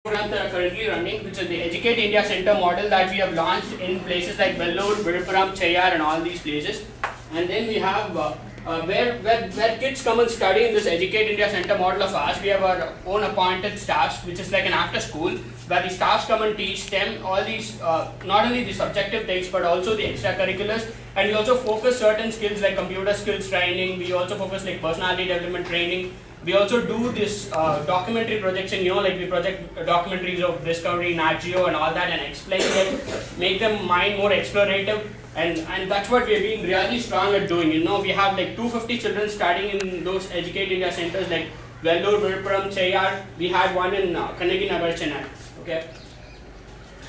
Programs that are currently running, which is the Educate India Center model that we have launched in places like Vellore, Viluppuram, Cheyyar and all these places. And then we have where kids come and study in this Educate India Center model of ours, we have our own appointed staffs, which is like an after school, where the staffs come and teach them all these, not only the subjective things, but also the extracurriculars. And we also focus certain skills like computer skills training, we also focus like personality development training. We also do this documentary projection, like we project documentaries of Discovery, Nat Geo and all that and explain them, make them mind more explorative, and that's what we've been really strong at doing. We have like 250 children studying in those Educate India centers like Vellore, Viluppuram, Cheyyar. We had one in Kannagi Nagar, Chennai. Okay,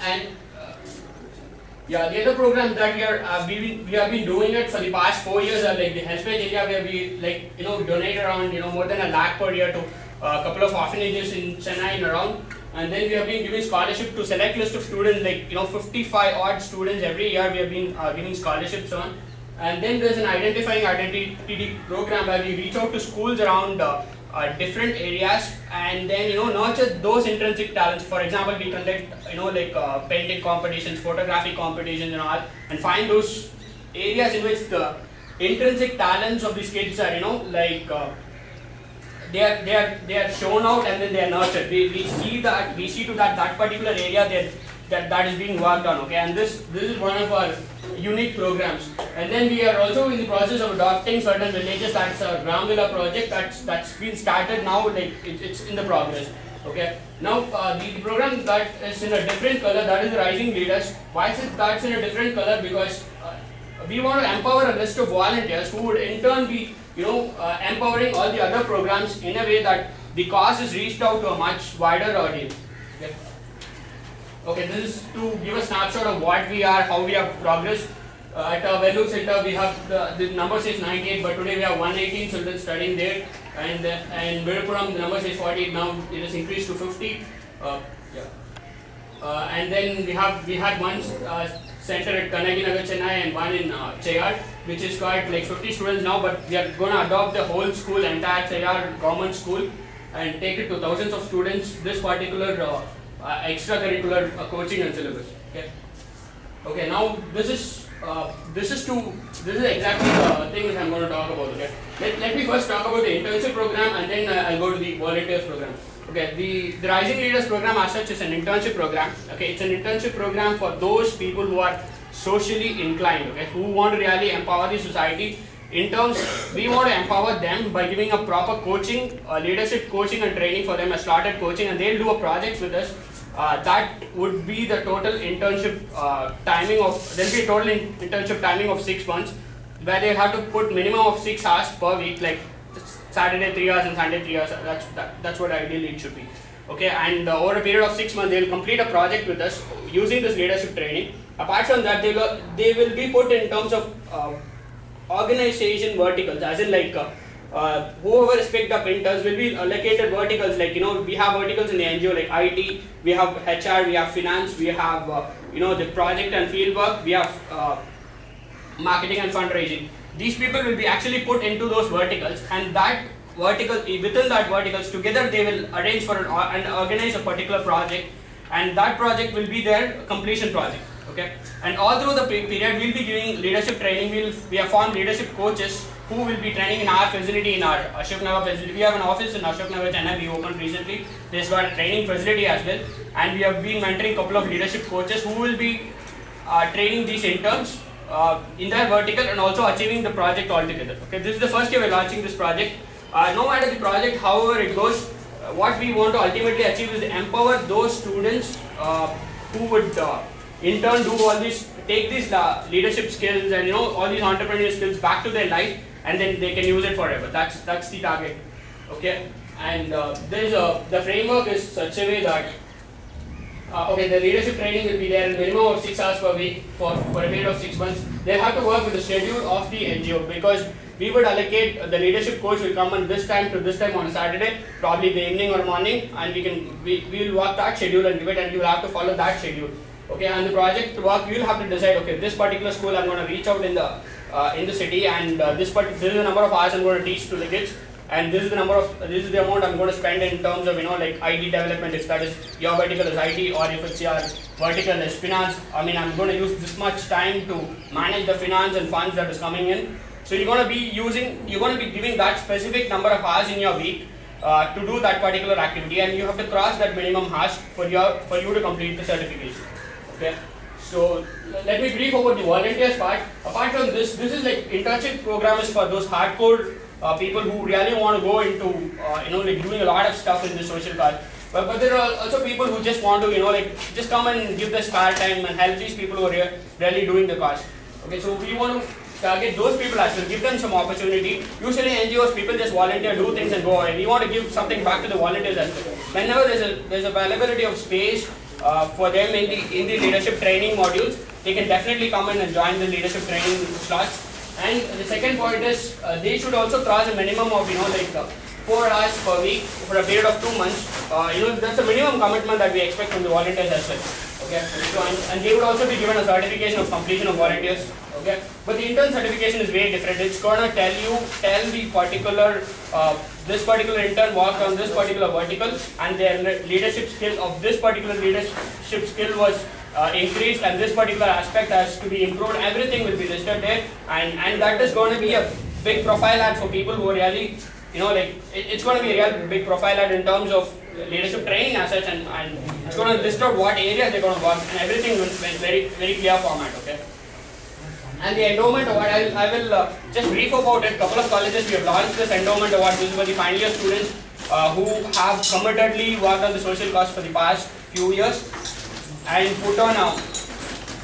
and yeah, the other programs that we have been doing it for the past 4 years are like the HealthPage India, where we donate around more than 1 lakh per year to a couple of orphanages in Chennai and around. And then we have been giving scholarship to select list of students, like 55 odd students every year we have been giving scholarships on. And then there's an identifying identity program where we reach out to schools around different areas and then nurture those intrinsic talents. For example, we conduct painting competitions, photography competitions and all, and find those areas in which the intrinsic talents of these kids are they are shown out and then they are nurtured. We see to that particular area that is being worked on. Okay, and this is one of our unique programs. And then we are also in the process of adopting certain villages. That's a Gram Villa project that's been started now. Like it's in the progress. Okay, now the program that is in a different color, that is Rising Leaders. Why is it that's in a different color? Because we want to empower a list of volunteers who would in turn be empowering all the other programs in a way that the cause is reached out to a much wider audience. Okay. Okay, this is to give a snapshot of what we are, how we have progressed. At our Vellore Center, we have the number says 98, but today we have 118 children studying there, and in Viluppuram the number says 48. Now it has increased to 50. And then we had one center at Kannagi Nagar, Chennai, and one in Cheyyar, which is quite like 50 students now. But we are going to adopt the whole school, entire Cheyyar government school, and take it to thousands of students. This particular extracurricular coaching and syllabus. Okay. Now this is exactly the thing that I'm going to talk about. Okay. Let me first talk about the internship program, and then I'll go to the volunteers program. Okay. The Rising Leaders program as such is an internship program. Okay. It's an internship program for those people who are socially inclined. Okay. Who want to really empower the society. In terms, we want to empower them by giving a proper coaching, leadership coaching and training for them, a slotted coaching, and they'll do a project with us. That would be the total internship timing of, there'll be a total internship timing of 6 months, where they have to put minimum of 6 hours per week, like Saturday 3 hours and Sunday 3 hours. That's what ideally it should be. Okay, and over a period of 6 months, they'll complete a project with us using this leadership training. Apart from that, they will be put in terms of organization verticals, as in like whoever is picked up interns will be allocated verticals. Like we have verticals in the NGO like IT, we have HR, we have finance, we have the project and field work, we have marketing and fundraising. These people will be actually put into those verticals, and that vertical, within that verticals together, they will arrange for and organize a particular project, and that project will be their completion project. Okay, and all through the period we'll be giving leadership training. We have formed leadership coaches who will be training in our facility, in our Ashok Nagar facility. We have an office in Ashok Nagar, Chennai. We opened recently. There's got a training facility as well, and we have been mentoring a couple of leadership coaches who will be training these interns in their vertical and also achieving the project altogether. Okay, this is the first year we're launching this project. No matter the project, however it goes, what we want to ultimately achieve is to empower those students who would in turn do all this, take these leadership skills and all these entrepreneurial skills back to their life, and then they can use it forever. That's the target. Okay, and the framework is such a way that the leadership training will be there in minimum of 6 hours per week for a period of 6 months. They have to work with the schedule of the NGO, because we would allocate, the leadership coach will come on this time to this time on a Saturday, probably the evening or morning, and we will work that schedule and give it, and you will have to follow that schedule. Okay, and the project work, you will have to decide, okay, this particular school I'm going to reach out in the city, and this is the number of hours I'm going to teach to the kids. and this is the amount I'm going to spend in terms of like IT development, if that is your vertical is IT, or if it's your vertical is finance. I mean, I'm going to use this much time to manage the finance and funds that is coming in. So you're going to be giving that specific number of hours in your week to do that particular activity, and you have to cross that minimum hours for you to complete the certification. Okay. So let me brief about the volunteers part. Apart from this is like internship program is for those hardcore people who really want to go into like doing a lot of stuff in the social cause. But there are also people who just want to like just come and give their spare time and help these people who are really doing the cause. Okay, so we want to target those people as well, give them some opportunity. Usually NGOs, people just volunteer, do things and go away. We want to give something back to the volunteers as well. Whenever there's availability of space for them in the leadership training modules, they can definitely come in and join the leadership training slots. And the second point is they should also cross a minimum of like 4 hours per week for a period of 2 months. That's a minimum commitment that we expect from the volunteers as well. Okay, so and they would also be given a certification of completion of volunteers. Okay, but the intern certification is very different. It's gonna tell the particular this particular intern worked on this particular vertical, and their leadership skill of this particular leadership skill was increased, and this particular aspect has to be improved. Everything will be listed there, and that is going to be a big profile ad for people who are really it's going to be a real big profile ad in terms of leadership training as such, and it's going to list out what areas they're going to work, and everything in very clear format. Okay. And the endowment award, I will just brief about it. Couple of colleges we have launched this endowment award. This is for the final year students who have committedly worked on the social cause for the past few years and put on a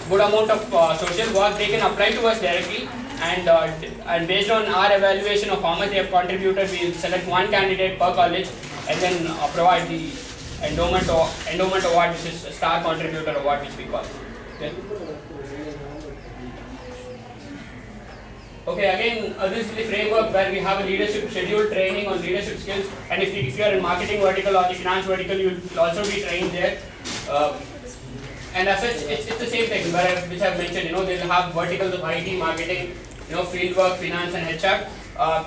good amount of social work. They can apply to us directly, and based on our evaluation of how much they have contributed, we will select one candidate per college and then provide the endowment award, which is a star contributor award, which we call. Okay. Okay, again, this is the framework where we have a leadership schedule training on leadership skills, and if you are in marketing vertical or the finance vertical, you will also be trained there. And as such, it's the same thing which I've mentioned. They'll have verticals of IT, marketing, fieldwork, finance, and HR.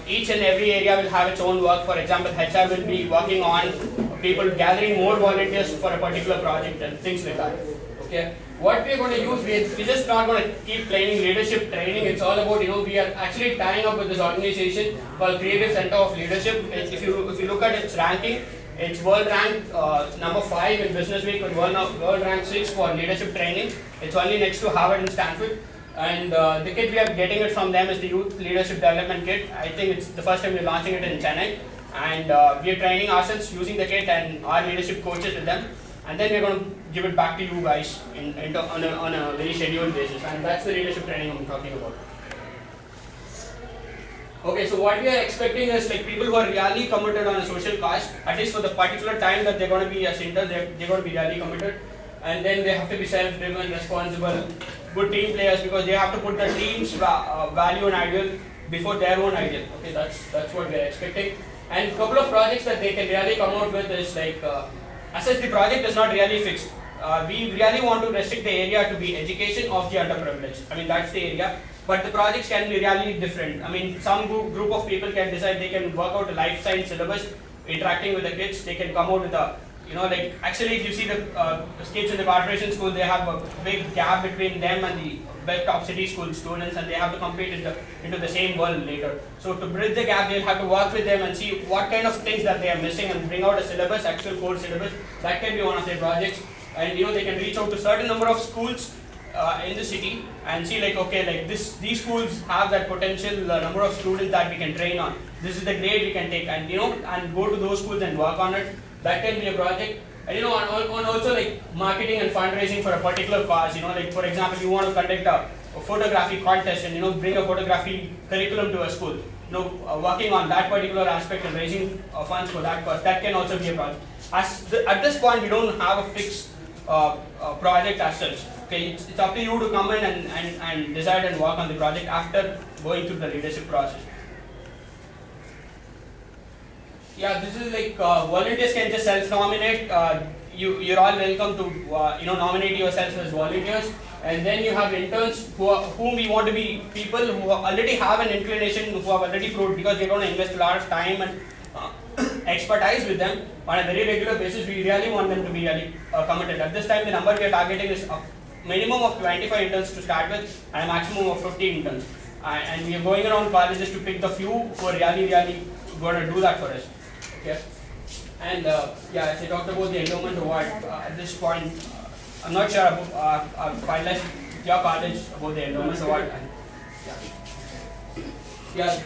Each and every area will have its own work. For example, HR will be working on people gathering more volunteers for a particular project and things like that. Okay. What we are going to use, we're just not going to keep playing leadership training. It's all about, we are actually tying up with this organization called Creative Center of Leadership. If you look at its ranking, it's world ranked number 5 in Business Week, and world ranked 6 for leadership training. It's only next to Harvard and Stanford. And the kit we are getting it from them is the Youth Leadership Development Kit. I think it's the first time we're launching it in Chennai. And we are training ourselves using the kit and our leadership coaches with them. And then we're going to give it back to you guys on a very scheduled basis. And that's the leadership training I'm talking about. Okay, so what we are expecting is like people who are really committed on a social cause, at least for the particular time that they're going to be as interns, they're going to be really committed. And then they have to be self-driven, responsible, good team players, because they have to put the team's value and ideal before their own ideal. Okay, that's what we're expecting. And a couple of projects that they can really come out with is like, as such, the project is not really fixed. We really want to restrict the area to be education of the underprivileged. I mean, that's the area. But the projects can be really different. I mean, some group of people can decide they can work out a life science syllabus, interacting with the kids. They can come out with a, actually, if you see the kids in the corporation school, they have a big gap between them and the big top city school students, and they have to compete into the same world later. So to bridge the gap, they'll have to work with them and see what kind of things that they are missing and bring out a syllabus, actual core syllabus. That can be one of their projects. And they can reach out to certain number of schools in the city and see like, okay, like these schools have that potential number of students that we can train on. This is the grade we can take, and and go to those schools and work on it. That can be a project. And on also like marketing and fundraising for a particular cause. Like for example, you want to conduct a photography contest and bring a photography curriculum to a school. Working on that particular aspect and raising funds for that cause. That can also be a project. At this point, we don't have a fixed project as such. Okay, it's up to you to come in and decide and work on the project after going through the leadership process. Yeah, this is like volunteers can just self-nominate. you're all welcome to nominate yourselves as volunteers, and then you have interns whom we want to be people who already have an inclination, who have already proved, because we're going to invest a lot of time and expertise with them on a very regular basis. We really want them to be really committed. At this time, the number we are targeting is a minimum of 25 interns to start with, and a maximum of 50 interns. And we are going around colleges to pick the few who are really going to do that for us. Okay. And yeah, as I talked about the endowment award, at this point, I'm not sure about finalized with your college about the endowment award. And, yeah.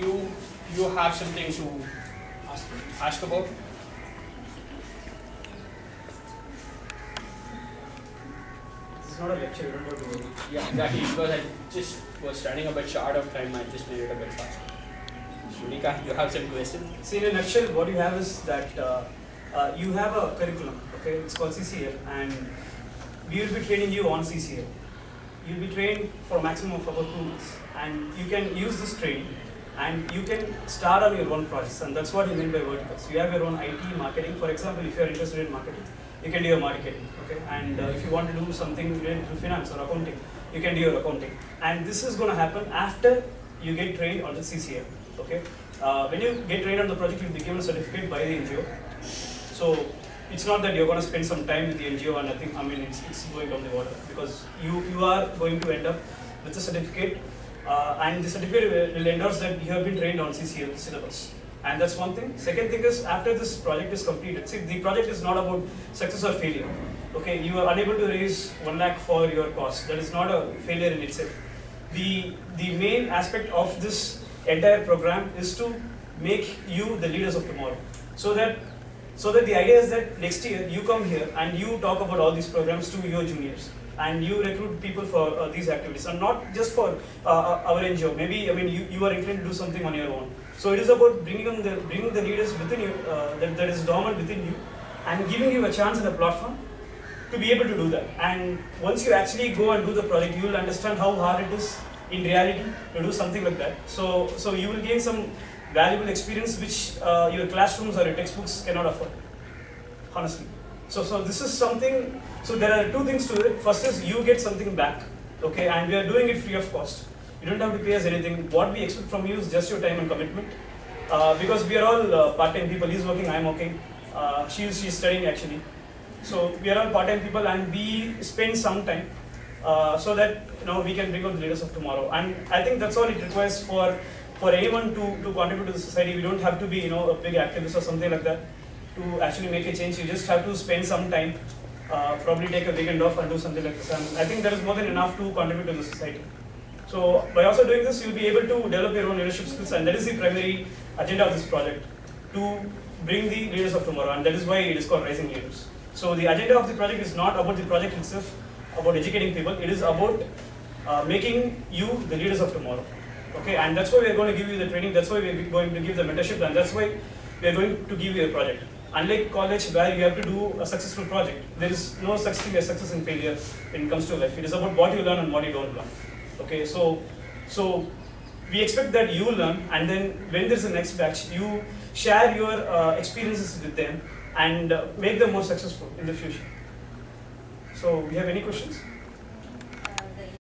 Do you have something to ask about? This is not a lecture, you don't have to worry. Yeah, exactly, because I just was running a bit short of time, I just made it a bit faster. Shrunika, you have some questions? See, in a nutshell, what you have is that you have a curriculum, okay? It's called CCL, and we will be training you on CCL. You'll be trained for a maximum of about 2 months, and you can use this training, and you can start on your own projects, and that's what you mean by verticals. You have your own IT, marketing. For example, if you are interested in marketing, you can do your marketing, okay? And if you want to do something related to finance or accounting, you can do your accounting. And this is going to happen after you get trained on the CCL, okay? When you get trained on the project, you'll be given a certificate by the NGO. So it's not that you're going to spend some time with the NGO and nothing. I mean, it's going down the water, because you are going to end up with a certificate, and the certificate will endorse that you have been trained on CCL syllabus. And that's one thing. Second thing is, after this project is completed, see, the project is not about success or failure. Okay, you are unable to raise 1 lakh for your cost. That is not a failure in itself. The main aspect of this entire program is to make you the leaders of tomorrow. So that the idea is that next year you come here and you talk about all these programs to your juniors, and you recruit people for these activities, and not just for our NGO. Maybe, I mean, you are inclined to do something on your own. So it is about bringing the leaders within you, that is dormant within you, and giving you a chance and a platform to be able to do that. And once you actually go and do the project, you will understand how hard it is in reality to do something like that. So you will gain some valuable experience which your classrooms or your textbooks cannot afford, honestly. So this is something. So there are 2 things to it. First is you get something back, okay, and we are doing it free of cost. You don't have to pay us anything. What we expect from you is just your time and commitment, because we are all part-time people. He's working, I'm working. She's studying actually. So we are all part-time people, and we spend some time so that we can bring out the leaders of tomorrow. And I think that's all it requires for anyone to contribute to the society. We don't have to be a big activist or something like that to actually make a change. You just have to spend some time, probably take a weekend off and do something like this. And I think that is more than enough to contribute to the society. So by also doing this, you'll be able to develop your own leadership skills, and that is the primary agenda of this project, to bring the leaders of tomorrow, and that is why it is called Rising Leaders. So the agenda of the project is not about the project itself, about educating people. It is about making you the leaders of tomorrow. Okay, and that's why we are going to give you the training. That's why we are going to give the mentorship, and that's why we are going to give you a project. Unlike college, where you have to do a successful project, there is no such thing as success and failure when it comes to life. It is about what you learn and what you don't learn. Okay, so we expect that you learn, and then when there's a next batch, you share your experiences with them and make them more successful in the future. So, we have any questions?